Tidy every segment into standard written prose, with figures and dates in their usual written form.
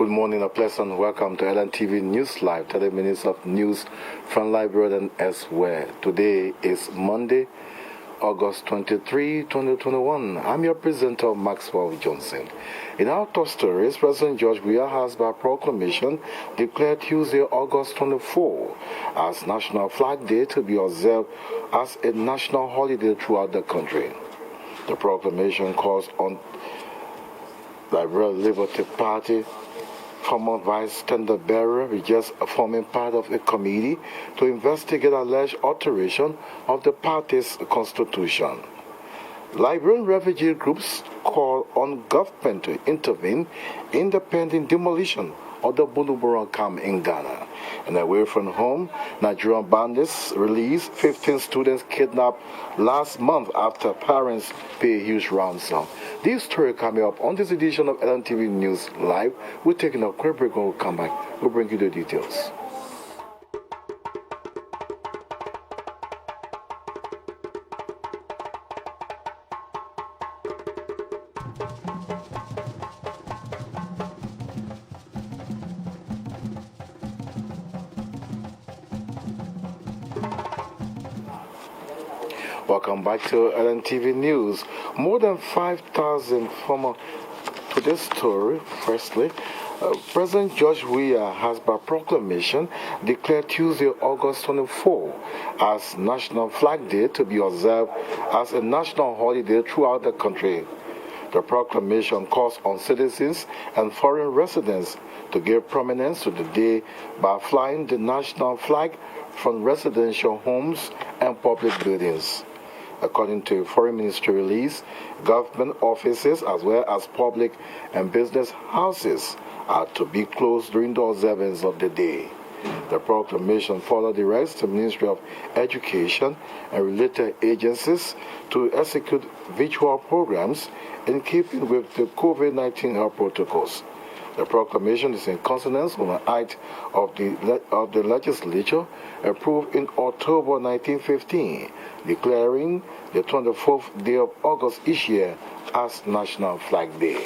Good morning, a pleasant welcome to Lntv News Live, 30 minutes of news from Liberia and elsewhere. Today is Monday, August 23, 2021. I'm your presenter, Maxwell Johnson. In our top stories, President George Weah has by proclamation declared Tuesday, August 24, as National Flag Day to be observed as a national holiday throughout the country. The proclamation calls on Liberia Liberty Party former vice standard bearer is just forming part of a committee to investigate alleged alteration of the party's constitution. Liberian refugee groups call on government to intervene in the pending demolition of the Bunuburan camp in Ghana. And away from home, Nigerian bandits released 15 students kidnapped last month after parents pay a huge ransom. This story coming up on this edition of Lntv News Live. We're taking a quick break and we'll come back. We'll bring you the details. Welcome back to Lntv News. More than 5,000 former. To this story, firstly, President George Weah has by proclamation declared Tuesday, August 24, as National Flag Day to be observed as a national holiday throughout the country. The proclamation calls on citizens and foreign residents to give prominence to the day by flying the national flag from residential homes and public buildings. According to Foreign Ministry release, government offices as well as public and business houses are to be closed during the observance of the day. The proclamation followed directs the Ministry of Education and related agencies to execute virtual programs in keeping with the COVID-19 health protocols. The proclamation is in consonance with an act of the legislature approved in October 1915, declaring the 24th day of August each year as National Flag Day.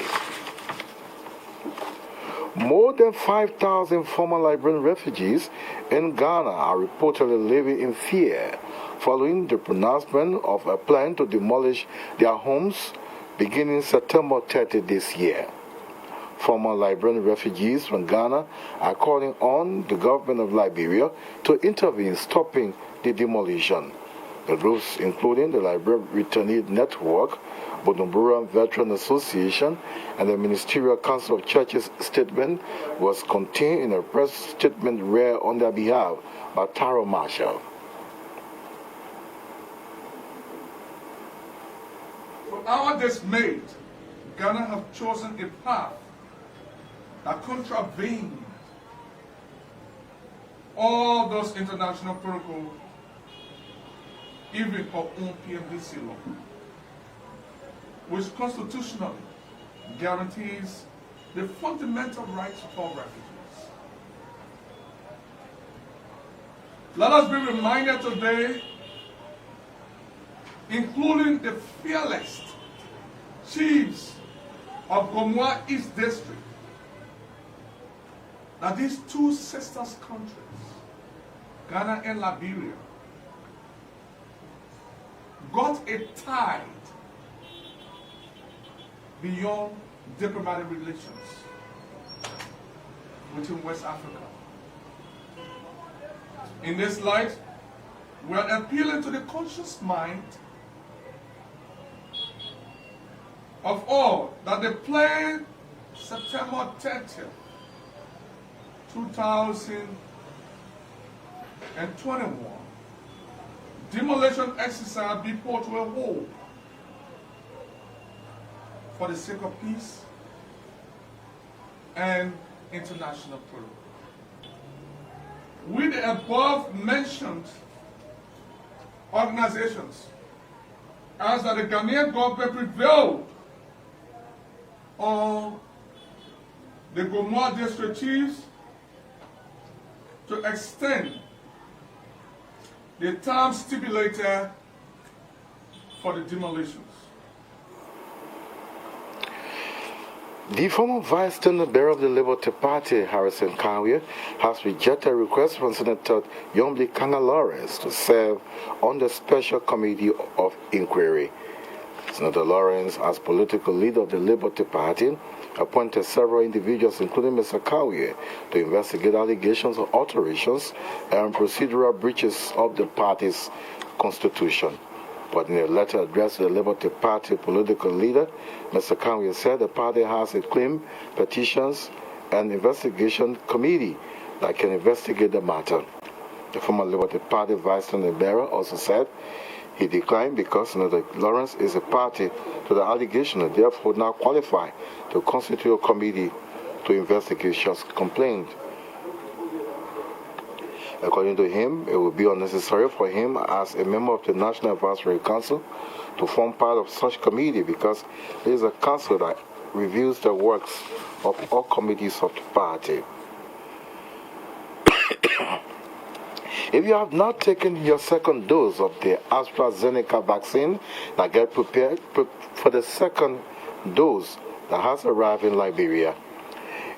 More than 5,000 former Liberian refugees in Ghana are reportedly living in fear following the pronouncement of a plan to demolish their homes beginning September 30 this year. Former Liberian refugees from Ghana are calling on the government of Liberia to intervene, stopping the demolition. The groups, including the Liberia Returnee Network, Bunuburan Veteran Association, and the Ministerial Council of Churches statement, was contained in a press statement read on their behalf by Taro Marshall. For our dismay, Ghana have chosen a path that contravene all those international protocols, even our own PMDC law, which constitutionally guarantees the fundamental rights of all refugees. Let us be reminded today, including the fearless chiefs of Gomoa East District, that these two sisters countries, Ghana and Liberia, got a tide beyond diplomatic relations within West Africa. In this light, we are appealing to the conscious mind of all that the plan September 30th, 2021 demolition exercise be put to a hold for the sake of peace and international protocol. With the above mentioned organizations, as that the Ghanaian government prevailed on the Gomoa district chiefs to extend the time stipulated for the demolitions. The former Vice Standard Bearer of the Liberty Party, Harrison Kawye, has rejected a request from Senator Yomli Kanga Lawrence to serve on the Special Committee of Inquiry. Senator Lawrence, as political leader of the Liberty Party, appointed several individuals, including Mr. Kawye, to investigate allegations of alterations and procedural breaches of the party's constitution. But in a letter addressed to the Liberty Party political leader, Mr. Kawye said the party has a claim, petitions, and investigation committee that can investigate the matter. The former Liberty Party Vice Standard Bearer also said he declined because Senator Lawrence is a party to the allegation and therefore would not qualify to constitute a committee to investigate such complaint. According to him, it would be unnecessary for him as a member of the National Advisory Council to form part of such committee because it is a council that reviews the works of all committees of the party. If you have not taken your second dose of the AstraZeneca vaccine, now get prepared for the second dose that has arrived in Liberia.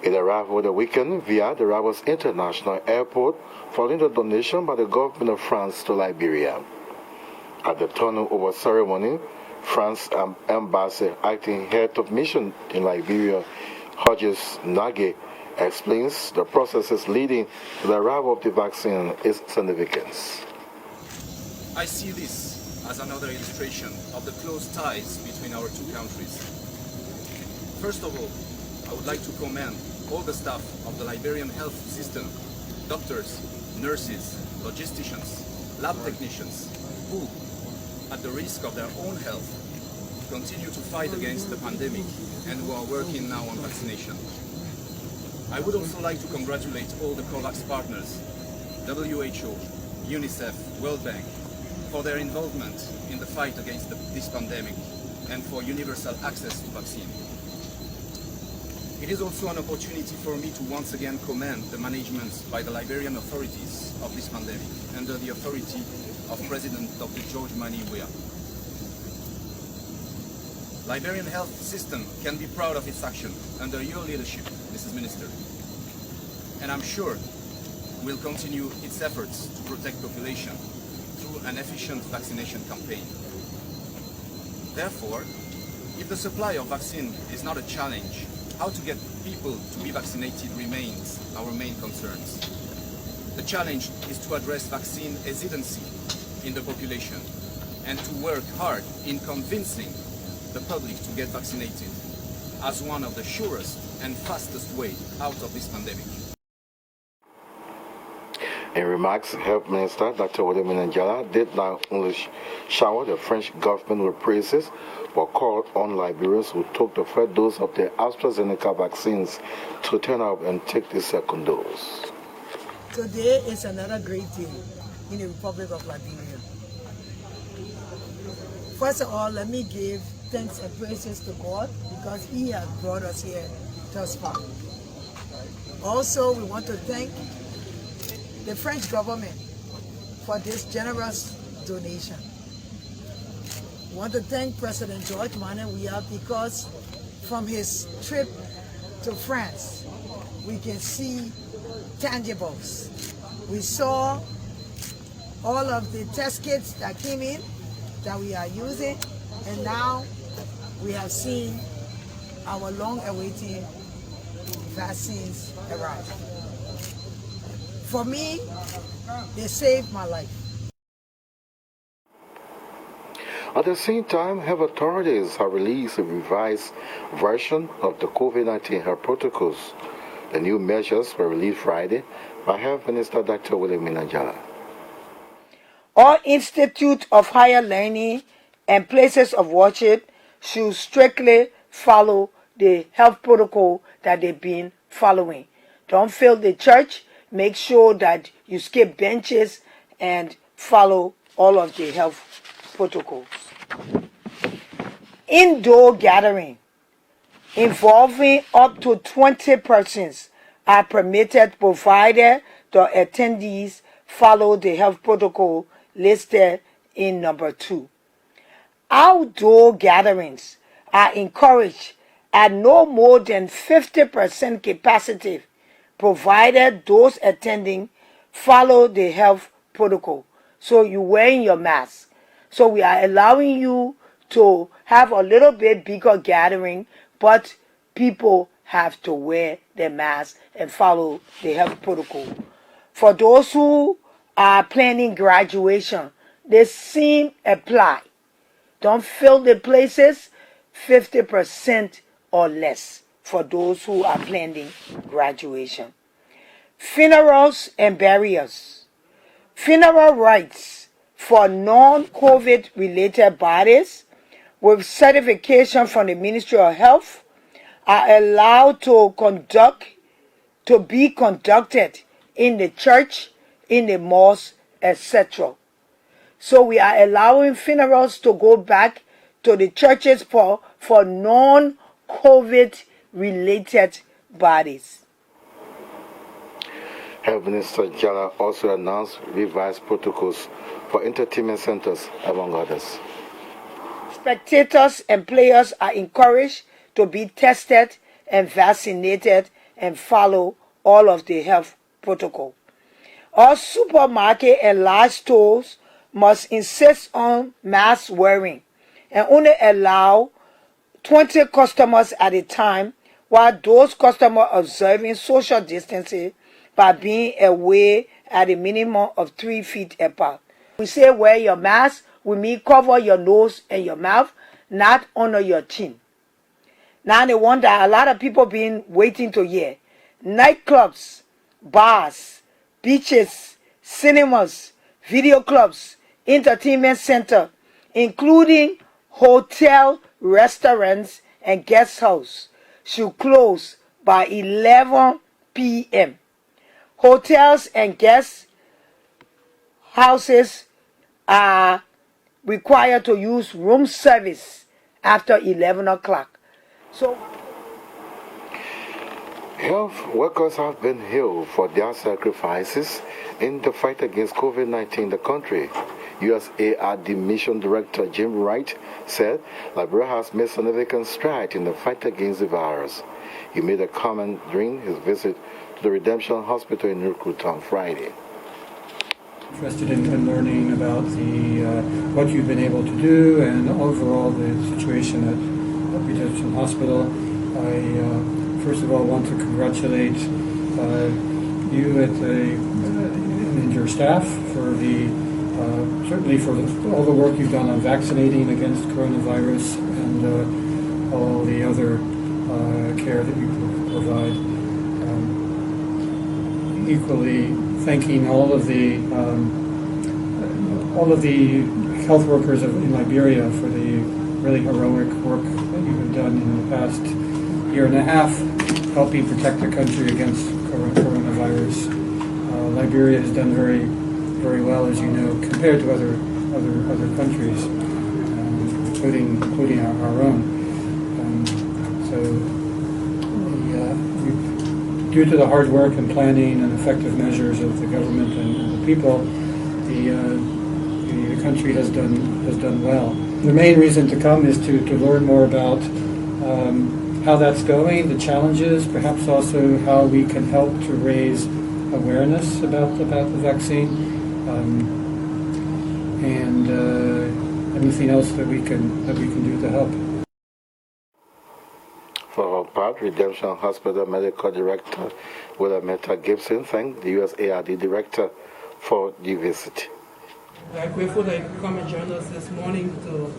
It arrived over the weekend via the Rabos International Airport following the donation by the government of France to Liberia. At the turnover ceremony, France Embassy acting head of mission in Liberia, Hodges Nage, explains the processes leading to the arrival of the vaccine and its significance. I see this as another illustration of the close ties between our two countries. First of all, I would like to commend all the staff of the Liberian health system, doctors, nurses, logisticians, lab technicians, who, at the risk of their own health, continue to fight against the pandemic and who are working now on vaccination. I would also like to congratulate all the COVAX partners, WHO, UNICEF, World Bank, for their involvement in the fight against this pandemic and for universal access to vaccine. It is also an opportunity for me to once again commend the management by the Liberian authorities of this pandemic under the authority of President Dr. George Mani Weah. Liberian health system can be proud of its action under your leadership, Mrs. Minister. And I'm sure will continue its efforts to protect population through an efficient vaccination campaign. Therefore, if the supply of vaccine is not a challenge, how to get people to be vaccinated remains our main concerns. The challenge is to address vaccine hesitancy in the population and to work hard in convincing the public to get vaccinated as one of the surest and fastest way out of this pandemic. In remarks, Health Minister Dr. William Nanjala did not only shower the French government with praises, but called on Liberians who took the first dose of the AstraZeneca vaccines to turn up and take the second dose. Today is another great day in the Republic of Liberia. First of all, let me give thanks and praises to God because He has brought us here thus far. Also, we want to thank the French government for this generous donation. We want to thank President George Mani Weah because from his trip to France, we can see tangibles. We saw all of the test kits that came in that we are using, and now we have seen our long-awaited vaccines arrive. For me, they saved my life. At the same time, health authorities have released a revised version of the COVID-19 health protocols. The new measures were released Friday by Health Minister Dr. William Nanjala. All institutes of higher learning and places of worship should strictly follow the health protocol that they've been following. Don't fill the church. Make sure that you skip benches and follow all of the health protocols. Indoor gathering involving up to 20 persons are permitted provided the attendees follow the health protocol listed in number 2. Outdoor gatherings are encouraged at no more than 50% capacity, provided those attending follow the health protocol. So you're wearing your mask. So we are allowing you to have a little bit bigger gathering, but people have to wear their mask and follow the health protocol. For those who are planning graduation, the same apply. Don't fill the places, 50% or less for those who are planning graduation. Funerals and burials. Funeral rites for non-COVID related bodies with certification from the Ministry of Health are allowed to be conducted in the church, in the mosque, etc. So we are allowing funerals to go back to the churches for non-COVID related bodies. Health Minister Jala also announced revised protocols for entertainment centers, among others. Spectators and players are encouraged to be tested and vaccinated and follow all of the health protocol. All supermarket and large stores must insist on mask wearing and only allow 20 customers at a time, while those customers observing social distancing by being away at a minimum of 3 feet apart. We say wear your mask, we mean cover your nose and your mouth, not under your chin. Now the one that a lot of people been waiting to hear. Nightclubs, bars, beaches, cinemas, video clubs, entertainment center, including hotel, restaurants, and guest house, should close by 11 p.m. Hotels and guest houses are required to use room service after 11 o'clock. So, health workers have been hailed for their sacrifices in the fight against COVID-19 in the country. USAID Mission Director Jim Wright said Liberia has made significant strides in the fight against the virus. He made a comment during his visit to the Redemption Hospital in Nurkut on Friday. Interested in learning about what you've been able to do and overall the situation at Redemption Hospital. I first of all want to congratulate you and your staff for certainly for all the work you've done on vaccinating against coronavirus and all the other care that you provide. Equally, thanking all of the health workers in Liberia for the really heroic work that you have done in the past year and a half, helping protect the country against coronavirus. Liberia has done very, very well, as you know, compared to other countries, including our own. Due to the hard work and planning and effective measures of the government and the people, the country has done well. The main reason to come is to learn more about how that's going, the challenges, perhaps also how we can help to raise awareness about the vaccine, and anything else that we can do to help. For our part, Redemption Hospital Medical Director Willametta Gibson thanked the USAID Director for the visit. We are grateful that you come and join us this morning to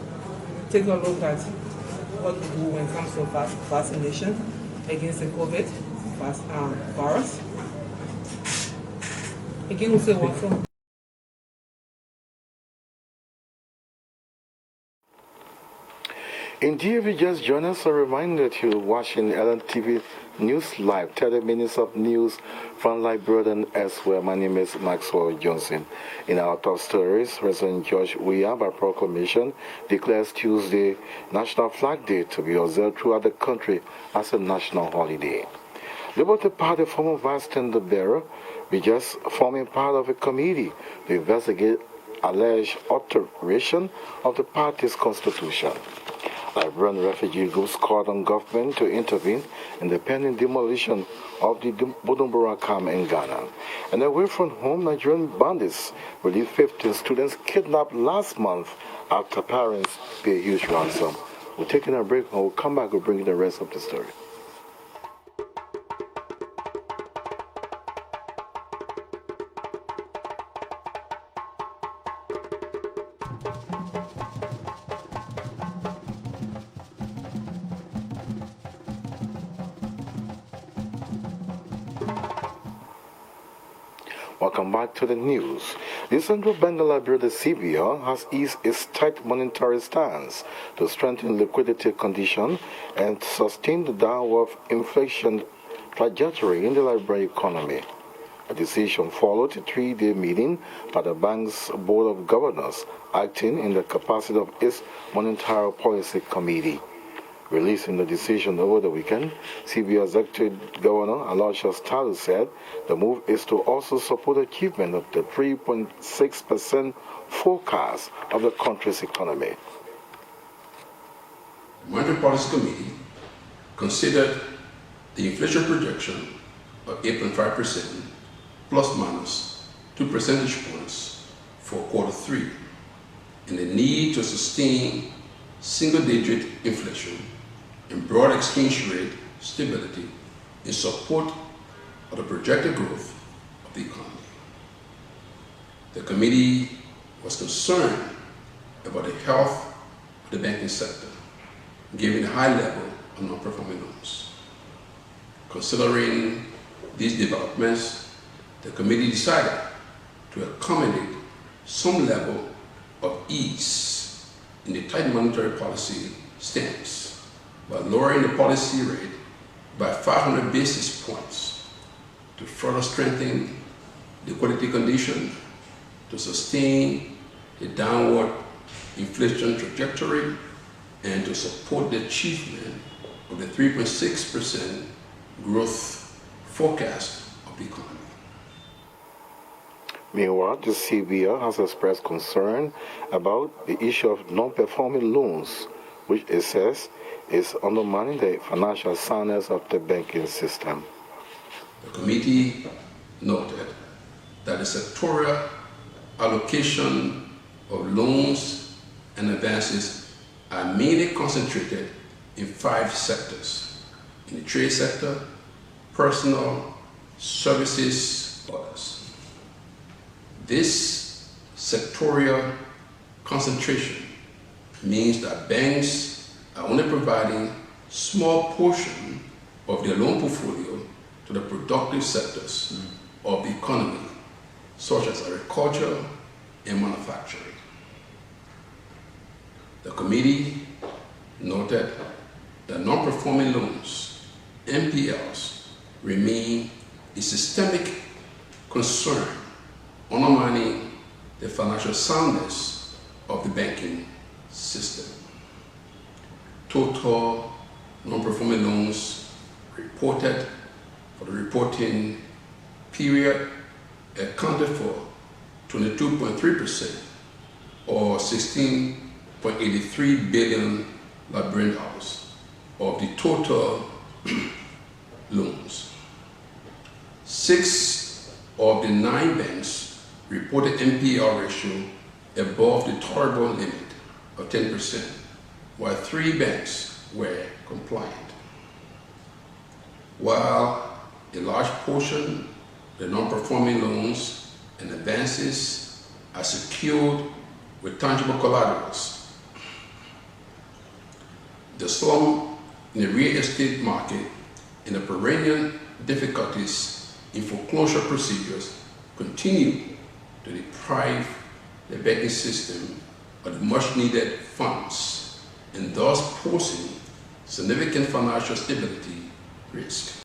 take a look at what we do when it comes to vaccination against the COVID virus. Again, we say welcome. Indeed, if you just joined us, a reminder to watching Lntv News Live, 30 minutes of news from Liberia and elsewhere. My name is Maxwell Johnson. In our top stories, President George Weah, by proclamation, declares Tuesday National Flag Day to be observed throughout the country as a national holiday. Liberty Party former vice tender bearer, we just forming part of a committee to investigate alleged alteration of the party's constitution. Liberian refugee groups called on government to intervene in the pending demolition of the Bujumbura camp in Ghana. And away from home, Nigerian bandits released 15 students kidnapped last month after parents pay a huge ransom. We're taking a break and we'll come back and bring you the rest of the story. Welcome back to the news. The Central Bank of Liberia, the CBN, has eased its tight monetary stance to strengthen liquidity conditions and sustain the downward inflation trajectory in the Liberian economy. A decision followed a 3-day meeting by the bank's Board of Governors, acting in the capacity of its Monetary Policy Committee. Releasing the decision over the weekend, CBN Executive Governor Aloysius Talu said the move is to also support achievement of the 3.6% forecast of the country's economy. The Monetary Policy Committee considered the inflation projection of 8.5% plus minus 2 percentage points for Q3 and the need to sustain single-digit inflation and broad exchange rate stability in support of the projected growth of the economy. The committee was concerned about the health of the banking sector, given the high level of non-performing loans. Considering these developments, the committee decided to accommodate some level of ease in the tight monetary policy stance by lowering the policy rate by 500 basis points to further strengthen liquidity conditions, to sustain the downward inflation trajectory, and to support the achievement of the 3.6% growth forecast of the economy. Meanwhile, the CBN has expressed concern about the issue of non-performing loans, which it says is undermining the financial soundness of the banking system. The committee noted that the sectorial allocation of loans and advances are mainly concentrated in 5 sectors: in the trade sector, personal, services, others. This sectorial concentration means that banks are only providing small portion of their loan portfolio to the productive sectors of the economy, such as agriculture and manufacturing. The committee noted that non-performing loans, NPLs, remain a systemic concern, undermining the financial soundness of the banking system. Total non-performing loans reported for the reporting period accounted for 22.3% or $16.83 billion Liberian dollars of the total loans. 6 of the 9 banks reported NPL ratio above the tolerable limit of 10%, while 3 banks were compliant. While a large portion of the non-performing loans and advances are secured with tangible collaterals, the slump in the real estate market and the perennial difficulties in foreclosure procedures continue to deprive the banking system of the much-needed funds and thus posing significant financial stability risk.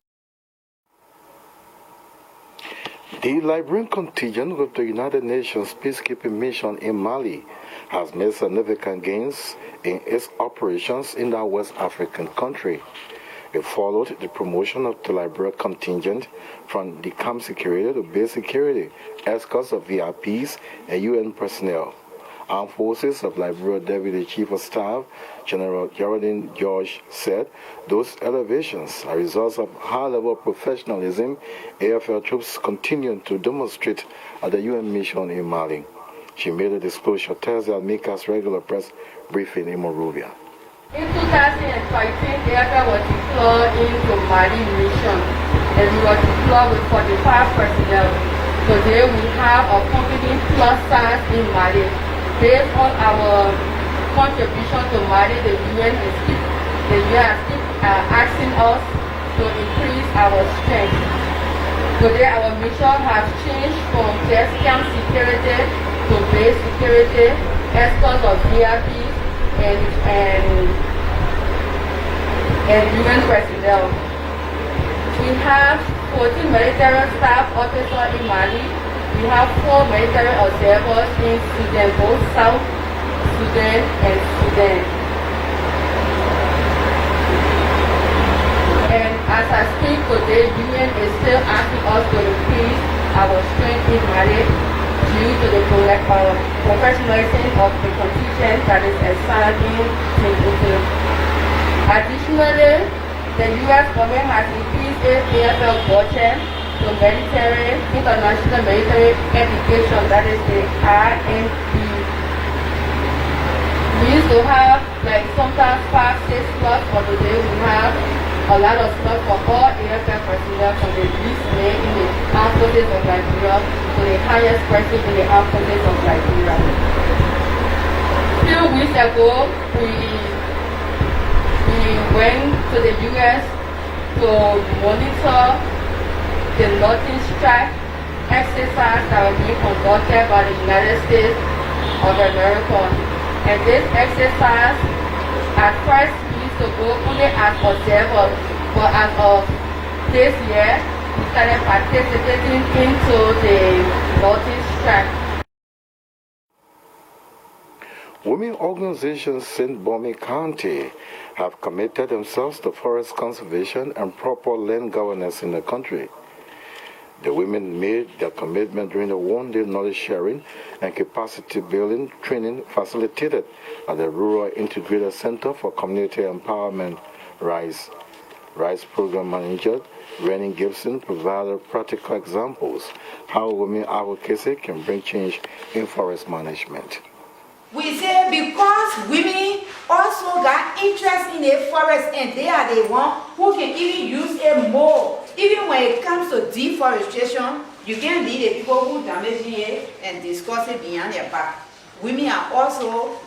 The Liberian contingent with the United Nations peacekeeping mission in Mali has made significant gains in its operations in that West African country. It followed the promotion of the Liberian contingent from the camp security to base security, escorts of VIPs and UN personnel. Armed Forces of Liberia Deputy Chief of Staff, General Geraldine George, said those elevations are results of high-level professionalism AFL troops continue to demonstrate at the UN mission in Mali. She made a disclosure Thursday at MICA's regular press briefing in Monrovia. In 2013, AFL was deployed into Mali mission, and we were deployed with 45 personnel. Today we have a company plus size in Mali. Based on our contribution to Mali, the UN has keep asking us to increase our strength. Today our mission has changed from just camp security to base security, escorts of VIPs and UN personnel. We have 14 military staff officers in Mali. We have 4 military observers in Sudan, both South Sudan and Sudan. And as I speak today, UN is still asking us to increase our strength in Mali due to the professionalism of the contingent that is assigned in Timbuktu. Additionally, the U.S. government has increased its AFL budget to international military education, that is the INP. We used to have like sometimes 5, 6 slots, but today we have a lot of slots for all AFL personnel from the least men in the armed forces of Liberia to the highest person in the armed forces of Liberia. A few weeks ago, we went to the U.S. to monitor the Northern Strike exercise that was being conducted by the United States of America. And this exercise, at first, we used to go only as observers, but as of this year, we started participating into the Northern Strike. Women organizations in Bomi County have committed themselves to forest conservation and proper land governance in the country. The women made their commitment during the one-day knowledge sharing and capacity building training facilitated at the Rural Integrated Center for Community Empowerment, RISE. RISE Program Manager Rennie Gibson provided practical examples how women advocacy can bring change in forest management. We say because women also got interest in the forest and they are the one who can even use it more. Even when it comes to deforestation, you can't leave the people who damage it and discuss it behind their back. Women are also,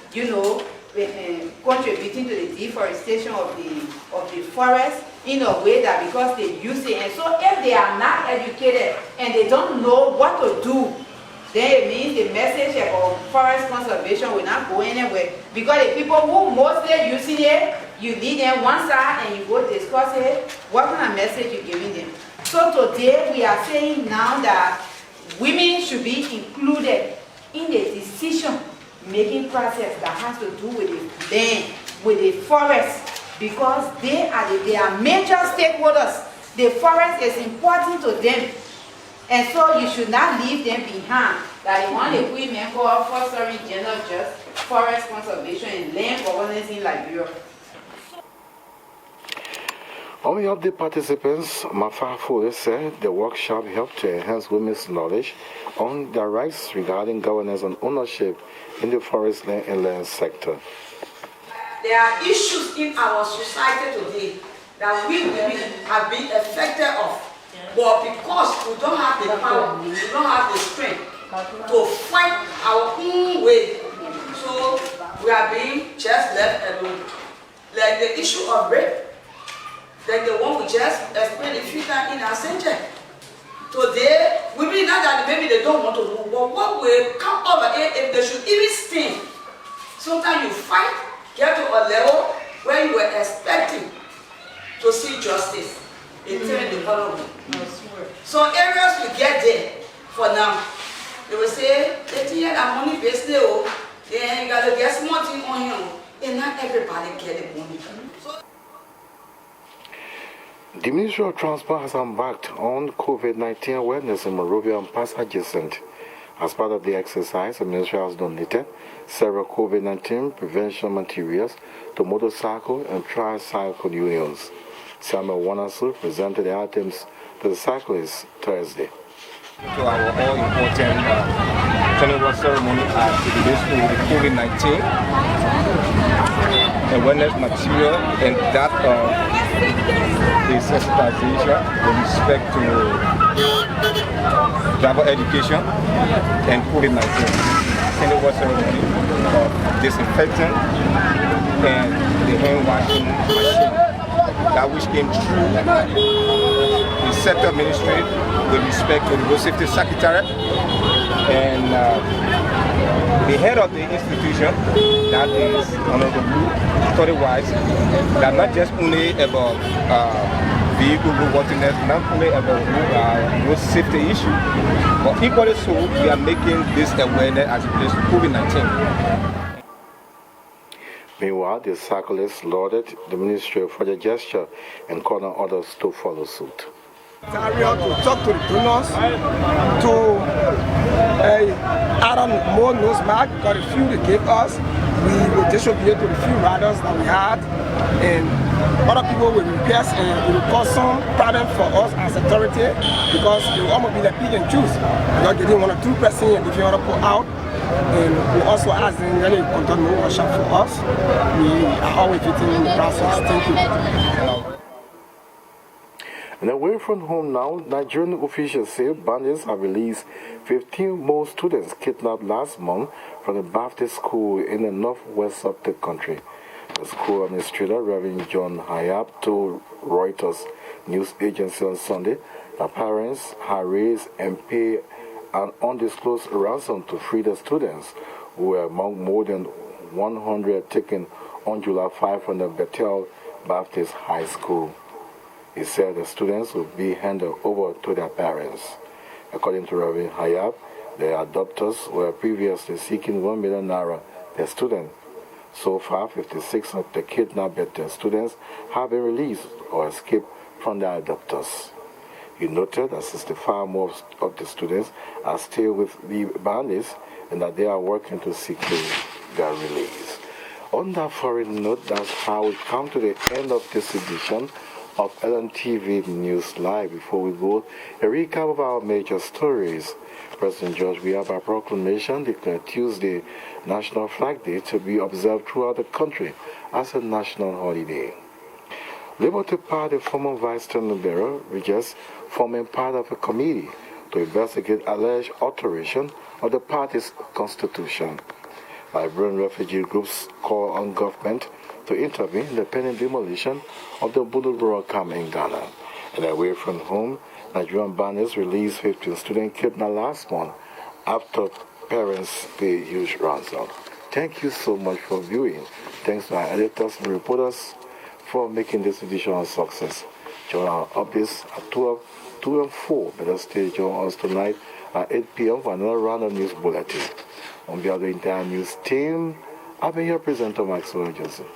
contributing to the deforestation of the forest in a way that because they use it. And so if they are not educated and they don't know what to do, then it means the message about forest conservation will not go anywhere. Because the people who mostly using it, you lead them one side and you go discuss it, what kind of message you giving them? So today we are saying now that women should be included in the decision-making process that has to do with the land, with the forest, because they are major stakeholders. The forest is important to them. And so you should not leave them behind. That is one of the women called fostering gender just forest conservation and land governance in Liberia. On behalf of the participants, Mafa Fule said the workshop helped to enhance women's knowledge on their rights regarding governance and ownership in the forest land and land sector. There are issues in our society today that we women have been affected of. But because we don't have the power, we don't have the strength to fight our own way, so we are being just left alone. Like the issue of rape, like the one we just explained a few times in our center. Today, we mean not that maybe they don't want to move, but what will come over it if they should even stand. Sometimes you fight, get to a level where you were expecting to see justice. It turned the other way. So areas we get there for now. They will say, they think that money based there, then you gotta get small thing on you. And not everybody get the money. So the Ministry of Transport has embarked on COVID-19 awareness in Monrovia and past adjacent As part of the exercise, the ministry has donated several COVID-19 prevention materials to motorcycle and tricycle unions. Samuel Wanasu presented the items to the cyclists Thursday. To our all-important turnover ceremony at the relation with the COVID-19 awareness material, and that is sensitization with respect to driver education and COVID-19. Turnover ceremony of disinfectant and the hand washing machine, that which came through the sector ministry with respect to the Road Safety Secretariat and the head of the institution, that is Honorable Blue, thought it wise that not just only about vehicle roadworthiness, not only about road safety issue, but equally so, we are making this awareness as it relates to COVID-19. Meanwhile, the cyclists lauded the ministry for the gesture and called on others to follow suit. Carry out to talk to the donors, to add on more nose mark, because the few they gave us, we will distribute to the few riders that we had, and other people will request, and it will cause some problem for us as authority, because it will almost be like pick and choose, because they didn't want to 2 person and if you want to pull out. And we also ask them really conduct no workshop for us. We are always fitting in the process. Thank you. And away from home now, Nigerian officials say bandits have released 15 more students kidnapped last month from the Baptist school in the northwest of the country. The school administrator, Reverend John Hayab, told Reuters news agency on Sunday that parents had raised and paid an undisclosed ransom to free the students, who were among more than 100 taken on July 5 from the Bethel Baptist High School. He said the students would be handed over to their parents. According to Reverend Hayab, their adopters were previously seeking 1 million naira per student. So far, 56 of the kidnapped Bethel students have been released or escaped from their adopters. He noted that 65 more of the students are still with the bandits and that they are working to secure their release. On that foreign note, that's how we come to the end of this edition of Lntv News Live. Before we go, a recap of our major stories. President George Weah, by proclamation, declared Tuesday National Flag Day to be observed throughout the country as a national holiday. Liberty Party former Vice Chairman Bearer rejects forming part of a committee to investigate alleged alteration of the party's constitution. Liberian refugee groups call on government to intervene in the pending demolition of the Budubura camp in Ghana. And away from home, Nigerian bandits released 15 students kidnapped last month after parents paid huge ransom. Thank you so much for viewing. Thanks to our editors and reporters for making this edition a success. Join our updates at 12, 2 and 4. Better stay join us tonight at 8 p.m. for another round of news bulletin. On behalf of the entire news team, I've been your presenter, Maxwell Joseph.